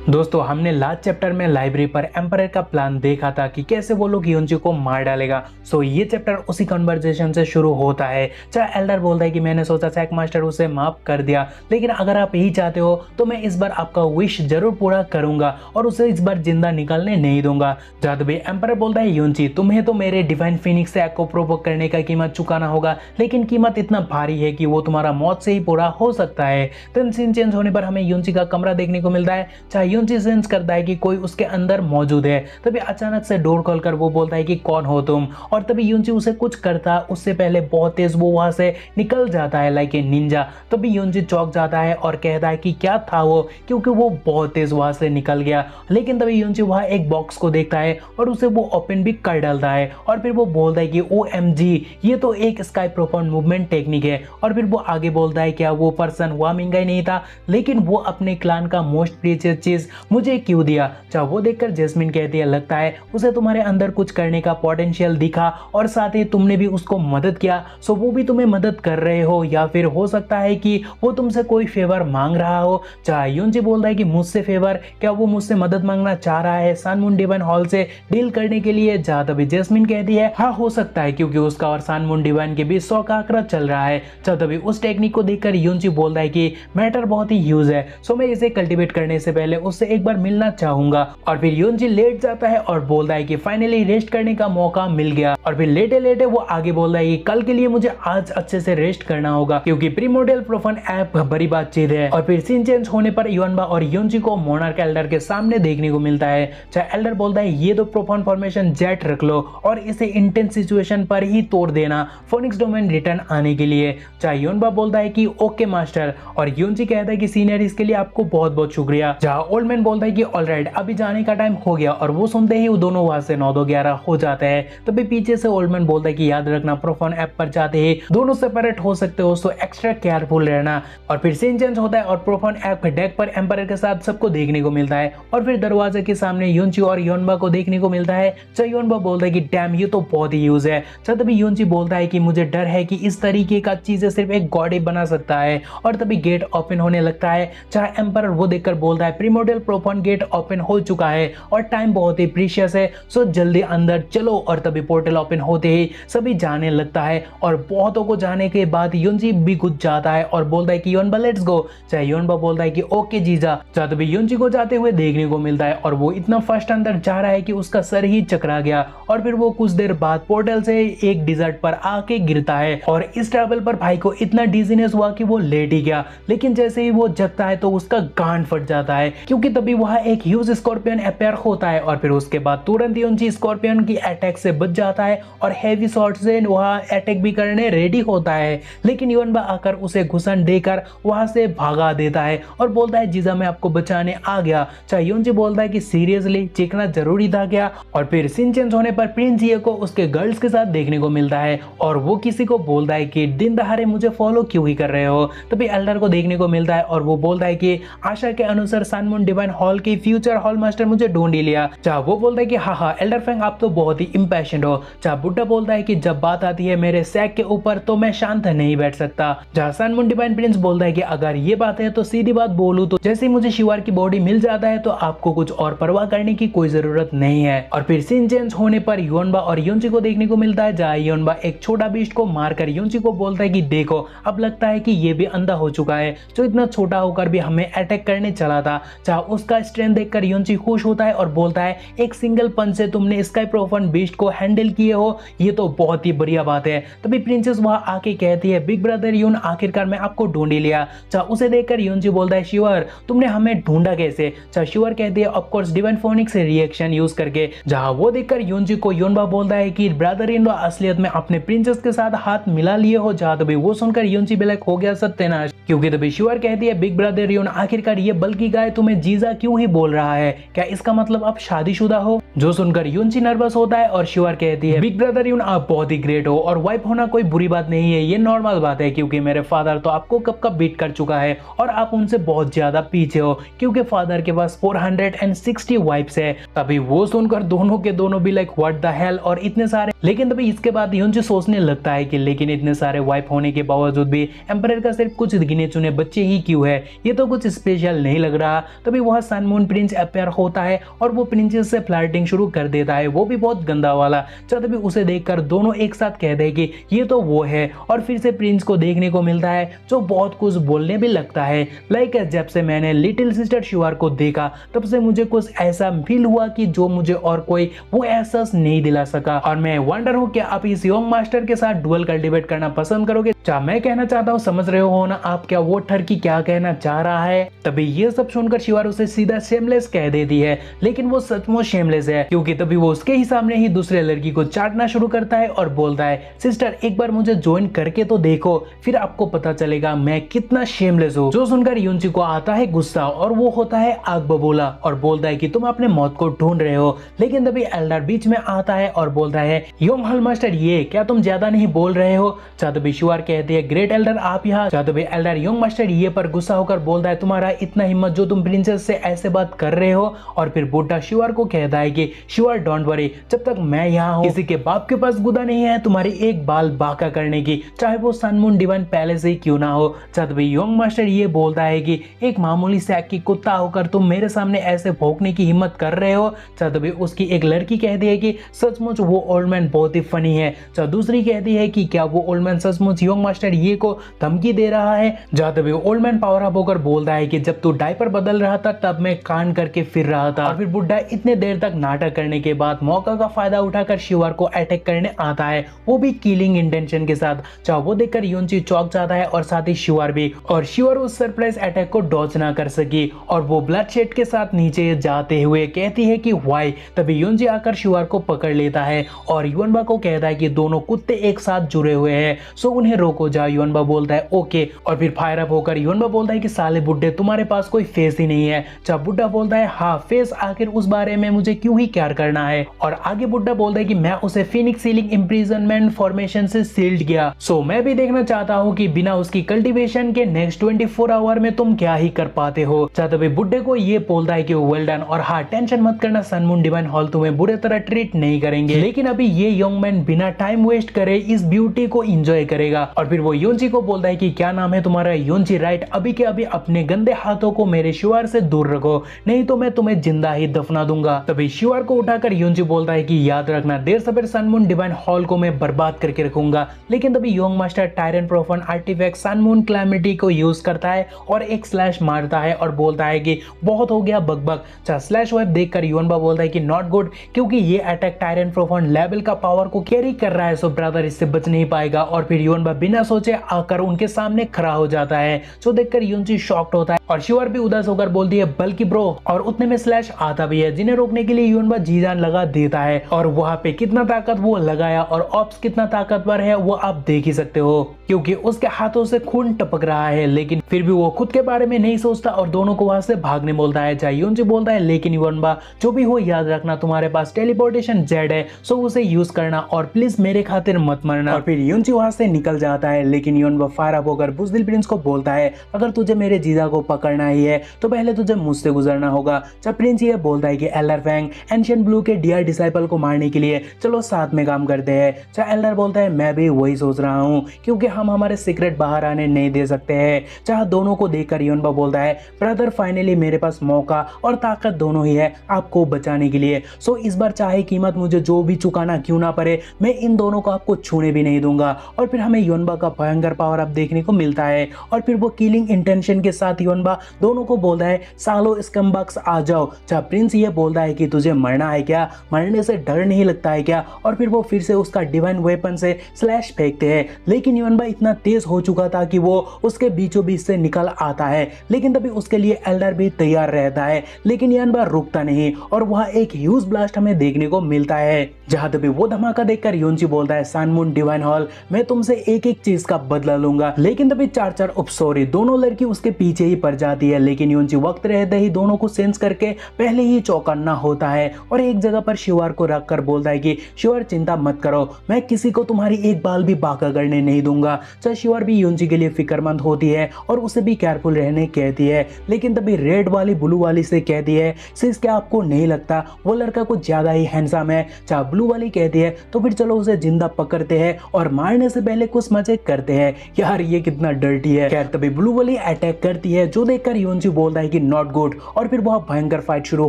दोस्तों हमने last chapter में लाइब्रेरी पर एम्पायर का प्लान देखा था कि कैसे वो लोग यूनची को मार डालेगा। सो ये चैप्टर उसी कन्वर्सेशन से शुरू होता है। चाहे एल्डर बोलता है कि मैंने सोचा सैक मास्टर उसे माफ कर दिया, लेकिन अगर आप यही चाहते हो तो मैं इस बार आपका विश जरूर पूरा करूंगा और उसे इस बार जिंदा निकलने नहीं दूंगा। जब भी एम्पायर बोलता है यूनची तुम्हें तो मेरे डिवाइन फिनिक्स से को प्रोवोक करने का कीमत चुकाना होगा, लेकिन कीमत इतना भारी है कि वो तुम्हारा मौत से ही पूरा हो सकता है। तो सीन चेंज होने पर हमें यूनची का कमरा देखने को मिलता है। चाहे यूनची सेंस करता है कि कोई उसके अंदर मौजूद है, तभी अचानक से डोर खोलकर वो बोलता है कि कौन हो तुम, और तभी यूनची उसे कुछ करता उससे पहले बहुत तेज वो वहां से निकल जाता है लाइक ए निंजा। तभी यूनची चौंक जाता है और कहता है कि क्या था वो, क्योंकि वो बहुत तेज वहां से निकल गया। लेकिन तभी यूनची वहां एक बॉक्स को देखता है और उसे वो ओपन भी कर डालता है और फिर वो बोलता है कि OMG ये तो एक स्काई प्रोफाउंड मूवमेंट टेक्निक है। और फिर वो आगे बोलता है क्या वो पर्सन हुआ मिंगा ही नहीं था, लेकिन वो अपने क्लान का मोस्ट प्रीशियस चीज मुझे क्यों दिया। चाहे वो देखकर जैस्मिन कहती है लगता है उसे तुम्हारे अंदर कुछ करने का पोटेंशियल दिखा और साथ ही तुमने भी उसको मदद किया, सो वो भी तुम्हें मदद कर रहे हो, या फिर हो सकता है कि वो तुमसे कोई फेवर मांग रहा हो। चाहे यूनची बोलता है कि मुझसे फेवर, क्या वो मुझसे मदद मांगना चाह रहा है सन मून डिवाइन हॉल से डील करने के लिए। जहां तभी जैस्मिन कहती है हाँ हो सकता है, क्योंकि उसका और सन मून डिवाइन के बीच 100 का आंकड़ा चल रहा है। जहां तभी उस टेक्निक को देखकर यूनची बोलता है कि मैटर बहुत ही ह्यूज है, सो मैं इसे कल्टीवेट करने से पहले उससे एक बार मिलना चाहूंगा। और फिर यूनची लेट जाता है और बोलता है कि फाइनली रेस्ट करने का मौका मिल गया। और फिर लेटे लेटे वो आगे बोलता है कि कल के लिए मुझे आज अच्छे से रेस्ट करना होगा, क्योंकि प्रीमोर्डियल प्रोफान ऐप बड़ी बातचीत है। और फिर सीन चेंज होने पर युआनबा और यूनची को मोनार्क एल्डर के सामने देखने को मिलता है। चाहे एल्डर बोलता है ये तो प्रोफान फॉर्मेशन जेट रख लो और इसे इंटेंस सिचुएशन पर ही तोड़ देना फोनिक्स डोमेन रिटर्न आने के लिए। चाहे युआनबा बोलता है कि ओके मास्टर, और यूनची कहता है कि सीनियर इसके लिए आपको बहुत बहुत शुक्रिया। जहां ओल्ड मैन बोलता है कि ऑलराइट अभी जाने का टाइम हो गया, और वो सुनते ही वो दोनों वहां से 9-11 हो जाते हैं। तभी पीछे से ओल्ड मैन बोलता है कि याद रखना प्रोफान ऐप पर जाते ही दोनों सेपरेट हो सकते हो, सो एक्स्ट्रा केयरफुल रहना। और फिर सीन चेंज होता है और प्रोफान ऐप डेक पर एम्पायर के साथ सबको देखने को मिलता है। और फिर दरवाजे के सामने यूनची और योनबा को देखने को मिलता है। चाहे योनबा बोलता है कि डैम ये तो बहुत ही यूज है। तभी यूनची बोलता है कि मुझे डर है कि इस तरीके का चीजें सिर्फ एक गॉड ही बना सकता है। और तभी गेट ओपन होने लगता है। चाहे एम्पायर वो देखकर बोलता है प्रीमोर्डियल प्रोफान गेट ओपन हो चुका है और टाइम बहुत ही प्रीशियस है, सो जल्दी अंदर चलो। और तभी पोर्टल ओपन होते ही सभी जाने लगता है और बहुतों को जाने के बाद यूनची भी घुस जाता है और बोलता है कि योनबा लेट्स गो। चाहे योनबा बोलता है कि ओके जीजा। चाहे तभी यूनची को जाते हुए देखने को मिलता है और वो इतना फास्ट अंदर जा रहा है कि उसका सर ही चकरा गया। और फिर वो कुछ देर बाद पोर्टल से एक डिजर्ट पर आके गिरता है और इस ट्रैवल पर भाई को इतना डिजीनेस हुआ कि वो लेट ही गया। लेकिन जैसे ही वो जगता है तो उसका गांड फट जाता है, क्योंकि तभी वहां एक ह्यूज स्कॉर्पियन अपीयर होता है। और फिर उसके बाद तुरंत यूनची स्कॉर्पियन की अटैक से बच जाता है और हैवी शॉट से वहां अटैक भी करने रेडी होता है। लेकिन योनबा आकर उसे घुसन देकर वहां से भागा देता है और बोलता है जीजा मैं आपको बचाने आ गया। चाहे यूनची बोलता है कि सीरियसली चीखना जरूरी था क्या। और फिर सीन चेंज होने पर प्रिंस ये को उसके गर्ल्स के साथ देखने को मिलता है और वो किसी को बोलता है कि दिन दहाड़े मुझे फॉलो क्यों ही कर रहे हो। तभी एल्डर को देखने को मिलता है और वो बोलता है कि आशा के अनुसार सन मून डिवाइन हॉल के फ्यूचर हॉल मास्टर मुझे ढूंढ ही लिया। चाहे वो बोलता है कि हाँ एल्डर फैंग आप तो बहुत ही इम्पैशेंट हो। चाहे बुड्ढा बोलता है कि जब बात आती है मेरे सैक के ऊपर तो मैं शांत नहीं बैठ सकता। जहाँ सन मून डिवाइन प्रिंस बोलता है कि अगर ये बात है तो सीधी बात बोलूं तो जैसे ही मुझे शिवार की बॉडी मिल जाता है तो आपको कुछ और परवाह करने की कोई जरूरत नहीं है। और फिर सीन चेंज होने पर योनबा और यूनची को देखने को मिलता है। जहाँ योनबा एक छोटा बीस्ट को मारकर यूनची को बोलता है कि देखो अब लगता है कि ये भी अंधा हो चुका है, जो इतना छोटा होकर भी हमें अटैक करने चला था। चाहे उसका स्ट्रेंथ देखकर यूनची खुश होता है और बोलता है एक सिंगल पंच से तुमने स्काई प्रोफान बीस्ट को हैंडल किए हो, ये तो बहुत ही बढ़िया बात है। तभी प्रिंसेस वहां आके कहती है बिग ब्रदर यून आखिरकार मैं आपको ढूंढ ही लिया। चाहे उसे देखकर यूनची बोलता है शिवर तुमने हमें ढूंढा कैसे। चाहे शिवर कहती है of course divine phoenix reaction use करके। जहां वो देखकर यूनची को योनबा बोलता है कि ब्रदर इन लॉ असलियत में अपने प्रिंसेस के साथ हाथ मिला लिए हो। जहां तभी वो सुनकर यूनची ब्लैक हो गया सत्यानाश, क्योंकि तभी शिवर कहती है बिग ब्रदर यून आखिरकार ये बल्कि गाय तुम्हें जीजा क्यों ही बोल रहा है, क्या इसका मतलब आप शादीशुदा हो। जो सुनकर यूनची नर्वस होता है और शिवर कहती है बिग ब्रदर यून आप बहुत ही ग्रेट हो और वाइफ होना कोई बुरी बात नहीं है, ये नॉर्मल बात है, क्योंकि मेरे फादर तो आपको कब कब बीट कर चुका है और आप उनसे बहुत ज्यादा पीछे हो, क्योंकि फादर के पास 460 वाइफ्स है। तभी वो सुनकर दोनों के दोनों भी लाइक व्हाट द हेल और इतने सारे। लेकिन तभी इसके बाद यूनची सोचने लगता है कि लेकिन इतने सारे वाइफ होने के बावजूद भी एम्पायर का सिर्फ कुछ गिने गिने चुने बच्चे ही क्यों है, ये तो कुछ स्पेशल नहीं लग रहा। तभी वहाँ सन मून प्रिंस अपेयर होता है और वो प्रिंसेस से फ्लर्टिंग शुरू कर देता है, वो भी बहुत गंदा वाला। तभी उसे देखकर दोनों एक साथ कहते हैं कि ये तो वो है, और फिर से प्रिंस को देखने को मिलता है जो बहुत कुछ बोलने भी लगता है। लाइक जब से मैंने लिटिल सिस्टर शिवार को देखा तब से मुझे कुछ ऐसा फील हुआ कि जो मुझे और कोई वो एहसास नहीं दिला सका, और मैं वंडर हूँ कि आप इस यंग मास्टर के साथ डुअल कल्टीवेट करना पसंद करोगे। मैं कहना चाहता हूँ समझ रहे हो ना आप क्या वो ठरकी क्या कहना चाह रहा है। तभी ये सब सुनकर शिवार उसे सीधा शेमलेस कह देती है, लेकिन वो सचमुच शेमलेस है, क्योंकि तभी वो उसके ही सामने ही दूसरे लड़की को चाटना शुरू करता है और बोलता है सिस्टर एक बार मुझे ज्वाइन करके तो देखो, फिर आपको पता चलेगा मैं कितना शेमलेस हूँ। जो सुनकर युनची को आता है गुस्सा और वो होता है आग बबूला और बोलता है कि तुम अपने मौत को ढूंढ रहे हो। लेकिन तभी एल्डर बीच में आता है और बोलता है योंग हॉल मास्टर ये क्या तुम ज्यादा नहीं बोल रहे हो। तभी शिवार कहती है ग्रेट एल्डर आप यहाँ। तभी एल्डर योंग मास्टर ये पर गुस्सा होकर बोलता है तुम्हारा इतना हिम्मत जो तुम प्रिंसेस से ऐसे बात कर रहे हो। और फिर बुड्ढा शिवार को कहता है कि शिवार डोंट वरी, जब तक मैं यहाँ हूँ किसी के बाप के पास गुदा नहीं है तुम्हारी एक बाल बाका करने की, चाहे वो सन मून डिवाइन पैलेस ही क्यों ना हो। तभी योंग मास्टर ये बोलता है कि एक मामूली सैक की कुत्ता होकर तुम मेरे सामने ऐसे भौंकने की हिम्मत कर रहे हो। तभी उसकी एक लड़की कहती है कि सचमुच वो ओल्ड मैन बहुत ही फनी है। दूसरी कहती है कि क्या वो ओल्ड मैन सचमुच योंग मास्टर ये को धमकी दे रहा है। तभी ओल्ड मैन पावर अप होकर बोलता है कि जब तू डायपर बदल रहा था तब मैं कान करके फिर रहा था। और फिर बुड्ढा इतने देर तक नाटक करने के बाद मौका का फायदा उठाकर शिवार को अटैक करने आता है, वो भी किलिंग इंटेंशन के साथ। वो देखकर युनची चौंक जाता है और साथ ही शिवार भी, और शिवार उस सरप्राइज अटैक को डॉज ना कर सकी और वो ब्लड शेड के साथ नीचे जाते हुए कहती है कि व्हाई। तभी युनची आकर शिवार को पकड़ लेता है और युनबा को कहता है कि दोनों कुत्ते एक साथ जुड़े हुए हैं, सो उन्हें रोको जाओ। युनबा बोलता है ओके, और फिर फायर अप होकर युनबा बोलता है कि साले बुड्ढे तुम्हारे पास कोई फेस ही नहीं है। जब बुड्ढा बोलता है हाँ फेस, आखिर उस बारे में मुझे क्यों ही केयर करना है। और आगे बुड्ढा बोलता है कि मैं उसे फिनिक्स सीलिंग इंप्रिजनमेंट फॉर्मेशन से सील्ड किया, सो मैं भी देखना चाहता हूँ कि बिना उसकी कल्टीवेशन के नेक्स्ट 24 आवर में तुम क्या ही कर पाते हो। तभी बुड्ढे को ये बोलता है कि वेल डन, और हाँ टेंशन मत करना सन मून डिवाइन हॉल तुम्हें बुरे तरह ट्रीट नहीं करेंगे, लेकिन अभी ये यंग मैन बिना टाइम वेस्ट करे इस ब्यूटी को एंजॉय करेगा। और फिर वो युनची को बोलता है कि क्या नाम है तुम्हारा, युनची राइट, अभी के अभी अपने गंदे हाथों को मेरे शिवार से दूर रखो, नहीं तो मैं तुम्हें जिंदा ही दफना दूंगा। तभी शिवार को उठाकर युनची बोलता है कि याद रखना देर सवेर सन मून डिवाइन हॉल को मैं बर्बाद करके रखूंगा। लेकिन तभी young master Tyron profound artefact sun moon calamity को यूज करता है और एक स्लैश मारता है और बोलता है कि बहुत हो गया बकबक। स्लैश वेब देखकर युनबा बोलता है कि नॉट गुड, क्योंकि ये अटैक टायरन प्रोफन लेवल का पावर को कैरी कर रहा है, सो ब्रदर इससे बच नहीं पाएगा। और फिर युनबा बिना सोचे आकर उनके सामने खड़ा हो जाता है, जो देखकर युनची शॉक्ड होता है और शिवार भी उदास होकर बोलती है बल्कि ब्रो, और उतने में स्लैश आता भी है, जिन्हें रोकने के लिए युनबा जी जान लगा देता है। और वहां पे कितना ताकत वो लगाया और ऑप्स कितना ताकतवर है वो आप देख ही सकते हो, क्योंकि उसके हाथों से खून टपक रहा है, लेकिन फिर भी वो खुद के बारे में नहीं सोचता और दोनों को वहां से भागने बोलता है। चाहे युनची बोलता है लेकिन युनबा जो भी हो याद रखना तुम्हारे पास टेलीपोर्टेशन जेड है, सो उसे यूज करना और प्लीज मेरे खातिर मत मरना। और फिर युनची वहां से निकल जाता है, लेकिन युनबा फायर अप होकर बुज़दिल प्रिंस को बोलता है अगर तुझे मेरे जीजा को पकड़ना ही है तो पहले तुझे मुझसे गुजरना होगा। जब प्रिंस ये बोलता है कि एल्डर फैंग एंशिएंट ब्लू के डियर डिसाइपल को मारने के लिए चलो साथ में काम करते हैं। चाहे एल्डर बोलता है मैं भी वही सोच रहा हूँ, क्योंकि हम हमारे सीक्रेट बाहर आने नहीं दे सकते हैं। चाहे दोनों को देखकर युनबा बोलता है ब्रदर फाइनली मेरे पास मौका और ताकत दोनों ही है आपको बचाने के लिए, सो इस बार चाहे कीमत मुझे जो भी चुकाना क्यों ना पड़े, मैं इन दोनों को आपको छूने भी नहीं दूंगा। और फिर हमें युनबा का भयंकर पावर अप देखने को मिलता है और फिर वो किलिंग इंटेंशन के साथ युनबा दोनों को बोलता है सालो स्कम्बक्स आ जाओ। जब प्रिंस ये बोलता है कि तुझे मरना है क्या, मरने से डर नहीं लगता है क्या, और फिर वो फिर से उसका डिवाइन वेपन से स्लैश फेंकते हैं, लेकिन युनबा इतना तेज हो चुका था कि वो उसके बीचों बीच से निकल आता है। लेकिन तभी उसके लिए एल्डर भी तैयार रहता है, लेकिन युनबा रुकता नहीं और वहां एक ह्यूज ब्लास्ट हमें देखने को मिलता है। जहां तभी वो धमाका देखकर युनची बोलता है सन मून डिवाइन हॉल मैं तुमसे एक एक चीज का बदला लूंगा। लेकिन तभी चार सॉरी दोनों लड़की उसके पीछे ही पड़ जाती है, लेकिन युनची वक्त रहते ही दोनों को सेंस करके पहले ही चौकन्ना होता है और एक जगह पर शिवार को रखकर बोलता है कि शिवार चिंता मत करो, मैं किसी को तुम्हारी एक बाल भी बाका करने नहीं दूंगा। चाहे शिवार भी युनची के लिए फिक्रमंद होती है और उसे भी केयरफुल रहने कहती है, लेकिन तभी रेड वाली ब्लू वाली से कहती है सिस क्या आपको नहीं लगता वो लड़का कुछ ज्यादा ही हैंडसम है। चाहे ब्लू वाली कहती है तो फिर चलो उसे जिंदा पकड़ते हैं और मारने से पहले कुछ मजे करते हैं। यार ये कितना डर्टी करती है। खैर तभी ब्लू वाली अटैक करती है, जो देखकर योंजी बोलता है कि नॉट गुड, और फिर बहुत भयंकर फाइट शुरू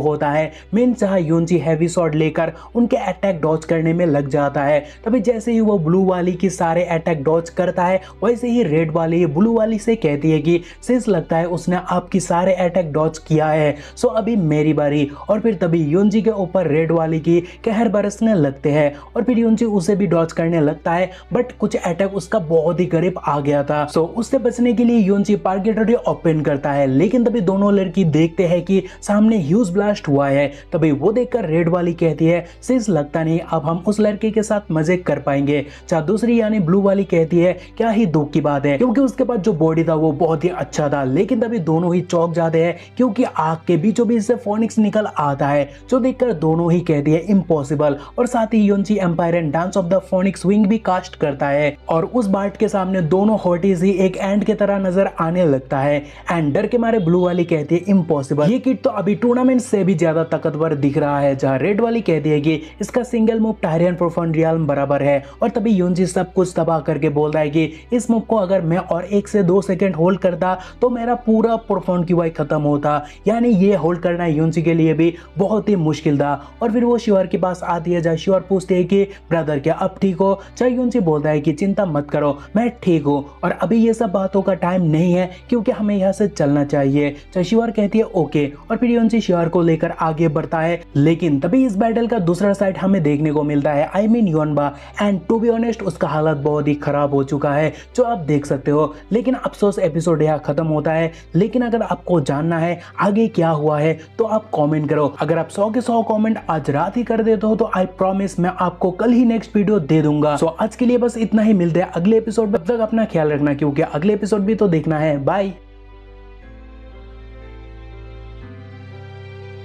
होता है। मेन जहां योंजी हैवी शॉट लेकर उनके अटैक डॉज करने में लग जाता है। तभी जैसे ही वो ब्लू वाली की सारे अटैक डॉज करता है, वैसे ही रेड वाली ब्लू वाली से कहती है कि सिंस लगता है उसने आपकी सारे अटैक डॉज किया है, सो अभी मेरी बारी। और फिर तभी योंजी के ऊपर रेड वाली की कहर बरसने लगते हैं, और फिर योंजी उसे भी डॉज करने लगता है, बट कुछ अटैक उसका बहुत ही करीब आ गया था। सो उससे बचने के लिए योंजी पार्गेटरी ओपन करता है, लेकिन तभी दोनों लड़की देखते हैं कि सामने ह्यूज ब्लास्ट हुआ है। तभी वो देखकर रेड वाली कहती है सिंस लगता नहीं अब हम उस लड़के के साथ मजे कर पाएंगे। जहाँ दूसरी यानी ब्लू वाली कहती है क्या ही दुख की बात है, क्योंकि उसके पास जो बॉडी था वो बहुत ही अच्छा था। लेकिन तभी दोनों ही चौंक जाते हैं, क्योंकि आग के बीचों बीच से फोनिक्स निकल आता है, जो देखकर दोनों ही कहती है इम्पॉसिबल। और साथ ही योंजी empire and dance of the phoenix wing भी कास्ट करता है, और उस बार्ट के सामने दोनों हॉटीज ही एक एंड की तरह नजर आने लगता है। एंड डर के मारे ब्लू वाली कहती है इम्पॉसिबल, ये किड तो अभी टूर्नामेंट से भी ज्यादा ताकतवर दिख रहा है। जहां रेड वाली कहती है कि इसका single move Tyrion profound realm बराबर है। और तभी योंजी सब कुछ तबाह करके बोलता है कि इस मूव को अगर मैं और 1 से 2 सेकंड होल्ड करता तो मेरा पूरा प्रोफाउंड की वाई खत्म होता। यानी ये होल्ड करना योंजी के लिए भी बहुत ही मुश्किल था। और फिर वो शिवर के पास आती है, जहाँ शिवर पूछते है कि ब्रदर क्या अब ठीक हो? चाहे योंजी बोलता है कि चिंता मत करो मैं ठीक हूँ, और अभी ये सब बातों का टाइम नहीं है, क्योंकि हमें यहाँ से चलना चाहिए। चाहे शिवर कहती है ओके, और फिर योंजी शिवर को लेकर आगे बढ़ता है। लेकिन तभी इस बैटल का दूसरा साइड हमें देखने को मिलता है, आई मीन योनबा। एंड टू बी ऑनेस्ट उसका हालत बहुत ही खराब हो चुका है, जो आप देख सकते हो। लेकिन अफसोस एपिसोड यहाँ खत्म होता है। लेकिन अगर आपको जानना है आगे क्या हुआ है तो आप कमेंट करो। अगर आप 100 के 100 कमेंट आज रात ही कर देते हो तो आई प्रॉमिस मैं आपको कल ही नेक्स्ट वीडियो दे दूंगा। सो आज के लिए बस इतना ही, मिलते हैं अगले एपिसोड में। तब तक अपना ख्याल रखना, क्योंकि अगले एपिसोड भी तो देखना है। बाय।